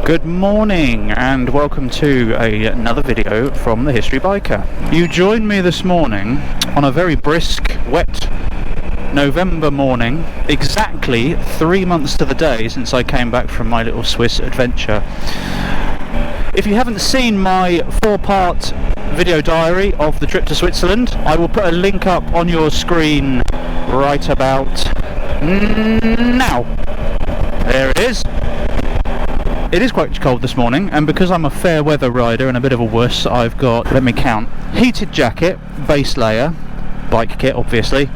Good morning and welcome to another video from the History Biker. You joined me this morning on a very brisk, wet November morning, exactly 3 months to the day since I came back from my little Swiss adventure. If you haven't seen my 4-part video diary of the trip to Switzerland, I will put a link up on your screen right about now. There it is. It is quite cold this morning, and because I'm a fair weather rider and a bit of a wuss, I've got, let me count, heated jacket, base layer, bike kit obviously,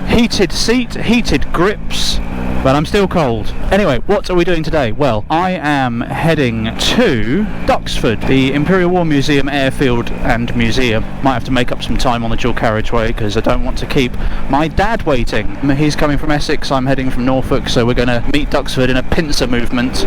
heated seat, heated grips, but I'm still cold. Anyway, what are we doing today? Well, I am heading to Duxford, the Imperial War Museum Airfield and Museum. Might have to make up some time on the dual carriageway because I don't want to keep my dad waiting. He's coming from Essex, I'm heading from Norfolk, so we're going to meet Duxford in a pincer movement.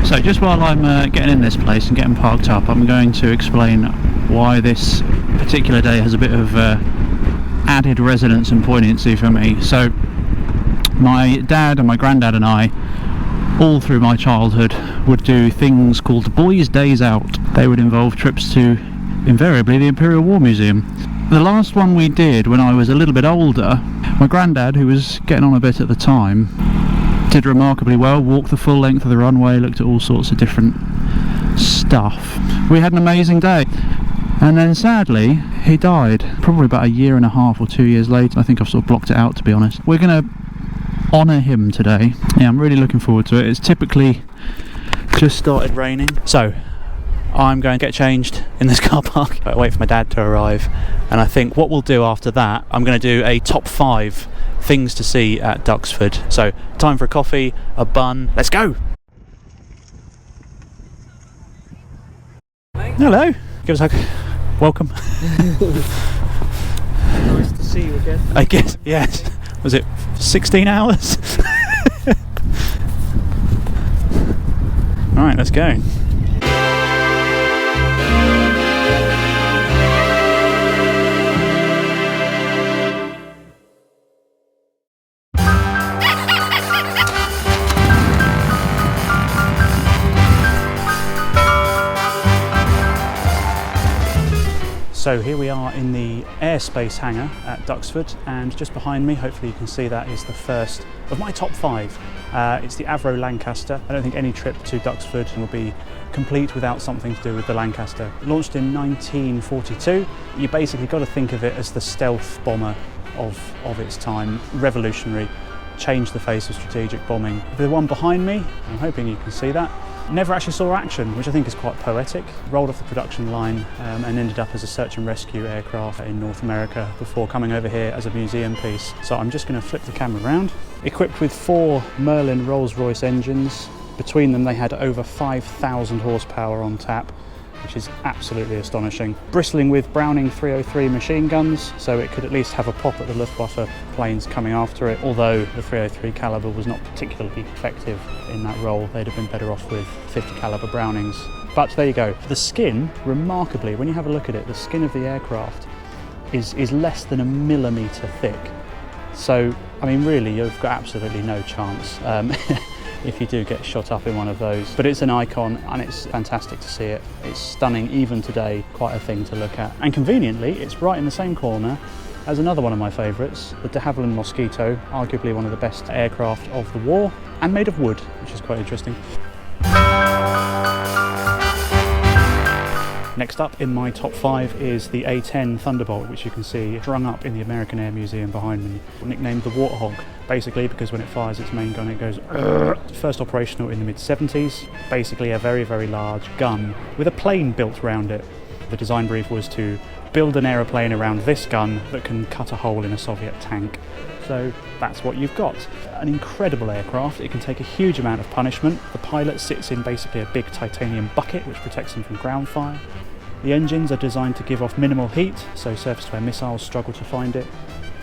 So just while I'm getting in this place and getting parked up, I'm going to explain why this particular day has a bit of added resonance and poignancy for me. So my dad and my granddad and I, all through my childhood, would do things called boys' days out. They would involve trips to, invariably, the Imperial War Museum. The last one we did when I was a little bit older, my granddad, who was getting on a bit at the time, did remarkably well, walked the full length of the runway, looked at all sorts of different stuff. We had an amazing day, and then sadly he died probably about a year and a half or 2 years later. I think I've sort of blocked it out, to be honest. We're going to honour him today. Yeah, I'm really looking forward to it. It's typically just started raining, so I'm going to get changed in this car park, wait for my dad to arrive, and I think what we'll do after that, I'm going to do a top 5 things to see at Duxford. So time for a coffee, a bun, let's go! Hello, give us a hug. Welcome. Nice to see you again. I guess, yes. Was it 16 hours? Alright, let's go. So here we are in the airspace hangar at Duxford, and just behind me, hopefully you can see that, is the first of my top 5. It's the Avro Lancaster. I don't think any trip to Duxford will be complete without something to do with the Lancaster. Launched in 1942, you basically got to think of it as the stealth bomber of its time. Revolutionary, changed the face of strategic bombing. The one behind me, I'm hoping you can see that, never actually saw action, which I think is quite poetic. Rolled off the production line and ended up as a search and rescue aircraft in North America before coming over here as a museum piece. So I'm just going to flip the camera around. Equipped with 4 Merlin Rolls-Royce engines. Between them they had over 5,000 horsepower on tap, which is absolutely astonishing. Bristling with Browning 303 machine guns, so it could at least have a pop at the Luftwaffe planes coming after it, although the 303 caliber was not particularly effective in that role. They'd have been better off with 50 caliber Brownings. But there you go. The skin, remarkably, when you have a look at it, the skin of the aircraft is less than 1 millimetre thick. So, I mean, really, you've got absolutely no chance if you do get shot up in one of those. But it's an icon and it's fantastic to see it. It's stunning even today, quite a thing to look at. And conveniently, it's right in the same corner as another one of my favourites, the de Havilland Mosquito, arguably one of the best aircraft of the war, and made of wood, which is quite interesting. Next up in my top 5 is the A10 Thunderbolt, which you can see strung up in the American Air Museum behind me, nicknamed the Warthog, basically because when it fires its main gun it goes first operational in the mid-70s, basically a very, very large gun with a plane built around it. The design brief was to build an aeroplane around this gun that can cut a hole in a Soviet tank. So that's what you've got. An incredible aircraft. It can take a huge amount of punishment. The pilot sits in basically a big titanium bucket which protects him from ground fire. The engines are designed to give off minimal heat, so surface-to-air missiles struggle to find it.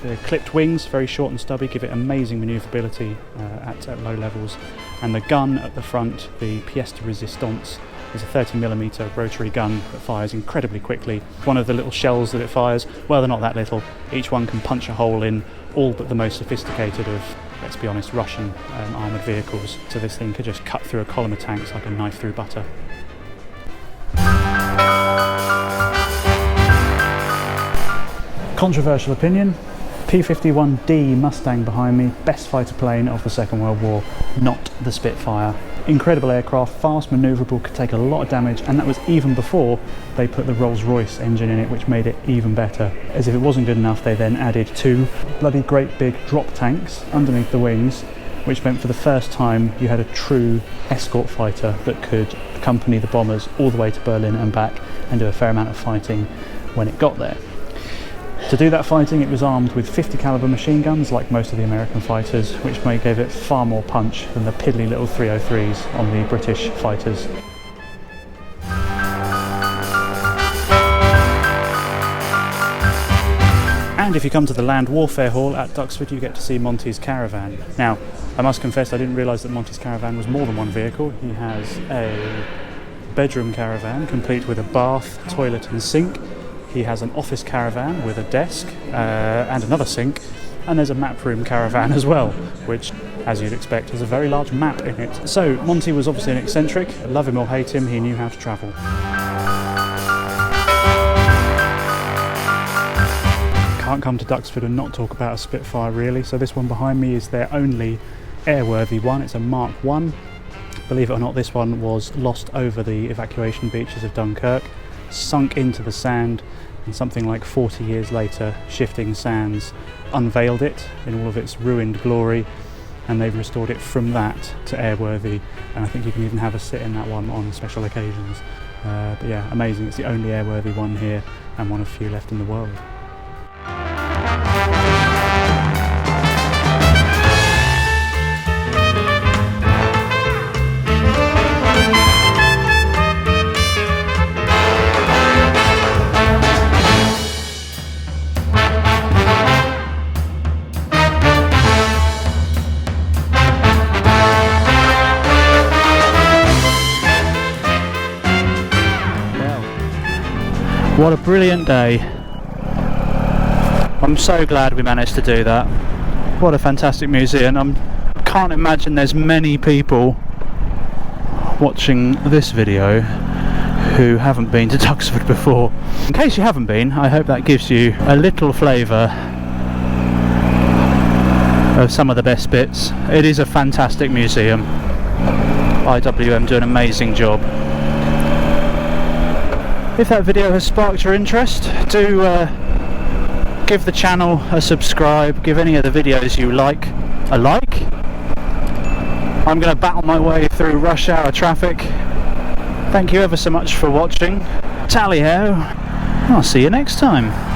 The clipped wings, very short and stubby, give it amazing manoeuvrability at low levels. And the gun at the front, the pièce de résistance, is a 30mm rotary gun that fires incredibly quickly. One of the little shells that it fires, well, they're not that little. Each one can punch a hole in all but the most sophisticated of, let's be honest, Russian armoured vehicles. So this thing could just cut through a column of tanks like a knife through butter. Controversial opinion, P51 Mustang behind me, best fighter plane of the Second World War, not the Spitfire. Incredible aircraft, fast, manoeuvrable, could take a lot of damage, and that was even before they put the Rolls-Royce engine in it, which made it even better. As if it wasn't good enough, they then added 2 bloody great big drop tanks underneath the wings, which meant for the first time you had a true escort fighter that could accompany the bombers all the way to Berlin and back and do a fair amount of fighting when it got there. To do that fighting, it was armed with 50 caliber machine guns like most of the American fighters, which gave it far more punch than the piddly little 303s on the British fighters. And if you come to the Land Warfare Hall at Duxford, you get to see Montys Caravan. Now, I must confess I didn't realise that Montys Caravan was more than one vehicle. He has a bedroom caravan complete with a bath, toilet and sink. He has an office caravan with a desk and another sink, and there's a map room caravan as well, which, as you'd expect, has a very large map in it. So Monty was obviously an eccentric. Love him or hate him, he knew how to travel. Can't come to Duxford and not talk about a Spitfire really, so this one behind me is their only airworthy one. It's a Mark I. Believe it or not, this one was lost over the evacuation beaches of Dunkirk, sunk into the sand, and something like 40 years later, Shifting Sands unveiled it in all of its ruined glory, and they've restored it from that to airworthy, and I think you can even have a sit in that one on special occasions. But yeah, amazing. It's the only airworthy one here and one of few left in the world. What a brilliant day. I'm so glad we managed to do that. What a fantastic museum. I can't imagine there's many people watching this video who haven't been to Duxford before. In case you haven't been, I hope that gives you a little flavour of some of the best bits. It is a fantastic museum. IWM do an amazing job. If that video has sparked your interest, do give the channel a subscribe, give any of the videos you like a like. I'm going to battle my way through rush hour traffic. Thank you ever so much for watching. Tally ho, I'll see you next time.